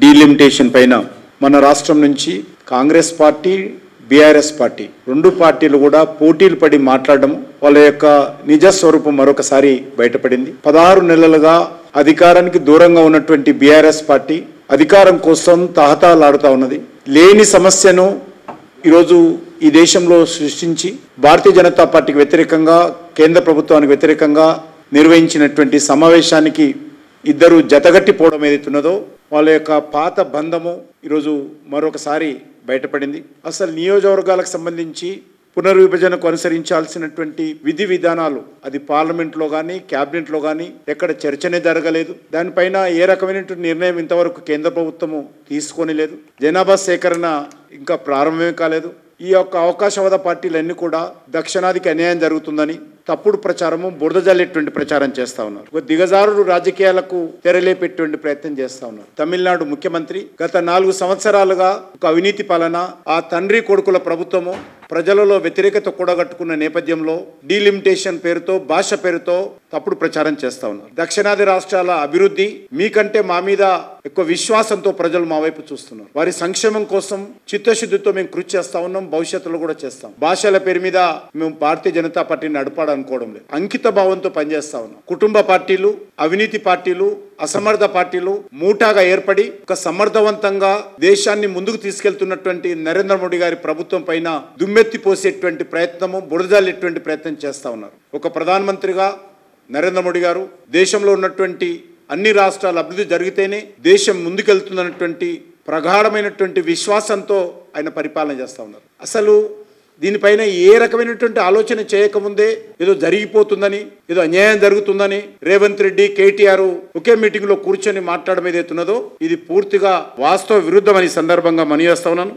Delimitation పైన మన రాష్ట్రం నుంచి కాంగ్రెస్ పార్టీ బీఆర్ఎస్ పార్టీ రెండు పార్టీలు కూడా పోటీలు పడి మాట్లాడడం వాళ్ళ యొక్క నిజ స్వరూపం మరొకసారి బయటపడింది. 16 నెలలుగా అధికారానికి దూరంగా ఉన్నటువంటి బీఆర్ఎస్ పార్టీ అధికారం కోసం తహతహలాడుతూ ఉన్నది. లేని సమస్యను ఈరోజు ఈ దేశంలో సృష్టించి భారతీయ జనతా పార్టీకి వ్యతిరేకంగా కేంద్ర ప్రభుత్వానికి వ్యతిరేకంగా నిర్వహించినటువంటి సమావేశానికి ఇద్దరు జతగట్టిపోవడం ఏదైతున్నదో వాళ్ళ యొక్క పాత బంధము ఈరోజు మరొకసారి బయటపడింది. అసలు నియోజకవర్గాలకు సంబంధించి పునర్విభజనకు అనుసరించాల్సినటువంటి విధి విధానాలు అది పార్లమెంట్లో కానీ క్యాబినెట్లో కానీ ఎక్కడ చర్చనే జరగలేదు. దానిపైన ఏ రకమైనటువంటి నిర్ణయం ఇంతవరకు కేంద్ర ప్రభుత్వము తీసుకొని లేదు. జనాభా సేకరణ ఇంకా ప్రారంభమే కాలేదు. ఈ యొక్క అవకాశవాద పార్టీలన్నీ కూడా దక్షిణాదికి అన్యాయం జరుగుతుందని తప్పుడు ప్రచారము బురద జల్లేటువంటి ప్రచారం చేస్తా ఉన్నారు. ఒక దిగజారుడు రాజకీయాలకు తెరలేపేటువంటి ప్రయత్నం చేస్తా ఉన్నారు. తమిళనాడు ముఖ్యమంత్రి గత 4 సంవత్సరాలుగా ఒక అవినీతి పాలన, ఆ తండ్రి కొడుకుల ప్రభుత్వము ప్రజలలో వ్యతిరేకత కూడగట్టుకున్న నేపథ్యంలో డీలిమిటేషన్ పేరుతో భాష పేరుతో తప్పుడు ప్రచారం చేస్తా ఉన్నారు. దక్షిణాది రాష్ట్రాల అభివృద్ధి మీకంటే మా మీద ఎక్కువ విశ్వాసంతో ప్రజలు మా వైపు చూస్తున్నారు. వారి సంక్షేమం కోసం చిత్తశుద్ధితో మేము కృషి చేస్తా ఉన్నాం, భవిష్యత్తులో కూడా చేస్తాం. భాషల పేరు మీద మేము భారతీయ జనతా పార్టీని నడపాలనుకోవడం లేదు. అంకిత భావంతో పనిచేస్తా ఉన్నాం. కుటుంబ పార్టీలు, అవినీతి పార్టీలు, అసమర్థ పార్టీలు మూటాగా ఏర్పడి ఒక సమర్థవంతంగా దేశాన్ని ముందుకు తీసుకెళ్తున్నటువంటి నరేంద్ర మోడీ గారి ప్రభుత్వం పైన దుమ్మెత్తి పోసేటువంటి ప్రయత్నము, బురదలేటువంటి ప్రయత్నం చేస్తా ఉన్నారు. ఒక ప్రధానమంత్రిగా నరేంద్ర మోడీ గారు దేశంలో ఉన్నటువంటి అన్ని రాష్ట్రాల అభివృద్ధి జరిగితేనే దేశం ముందుకెళ్తుందన్నటువంటి ప్రగాఢమైనటువంటి విశ్వాసంతో ఆయన పరిపాలన చేస్తూ ఉన్నారు. అసలు దీనిపైన ఏ రకమైనటువంటి ఆలోచన చేయకముందే ఏదో జరిగిపోతుందని, ఏదో అన్యాయం జరుగుతుందని రేవంత్ రెడ్డి, కేటీఆర్ ఒకే మీటింగ్ లో కూర్చొని మాట్లాడడం ఏదైతున్నదో ఇది పూర్తిగా వాస్తవ విరుద్ధమని సందర్భంగా మనవి చేస్తా ఉన్నాను.